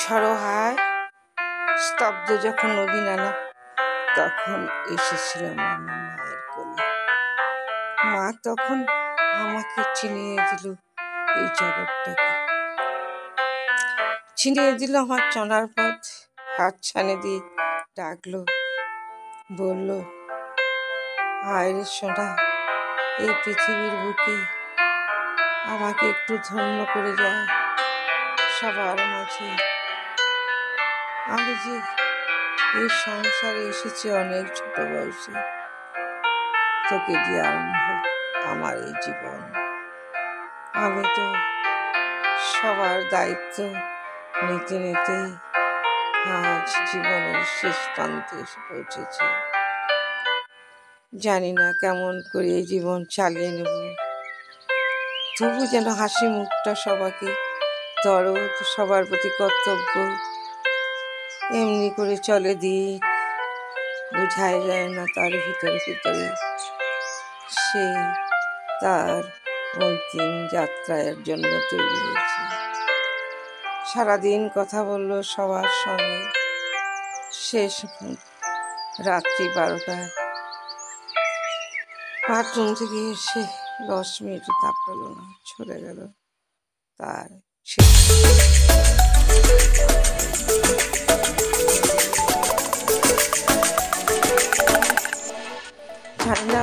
ঝড়ো হায় স্তব্ধ যখন নদী নালা, তখন এসেছিলাম আমি মায়ের কোলে। মা তখন আমাকে চিনিয়ে দিল এই জগৎটাকে, চিনিয়ে দিল আমার চলার পথ, হাত ছানে দিয়ে ডাকলো, বলল, আয় রে সোনা, এই পৃথিবীর বুকে আমাকে একটু ধন্য করে যা। সবার মাঝে আমি যে এই সংসারে এসেছি অনেক ছোট বয়সে, তোকে দিয়ে আরম্ভ আমার এই জীবন। আমি তো সবার দায়িত্ব নিতে নিতে আজ জীবনের শেষ প্রান্তে এসে পৌঁছেছি। জানি না কেমন করে এই জীবন চালিয়ে নেব, তবু যেন হাসি মুখটা সবাইকে, দরদ সবার প্রতি কর্তব্য, এমনি করে চলে দিন। বোঝাই যায় না তার ভিতরে ভিতরে সে তার অন্তিম যাত্রার জন্য তৈরি হয়েছে। সারাদিন কথা বলল সবার সঙ্গে, শেষ রাত্রি 12টা বাথরুম থেকে এসে 10 মিনিট তাকাল না, চলে গেল তার জানি না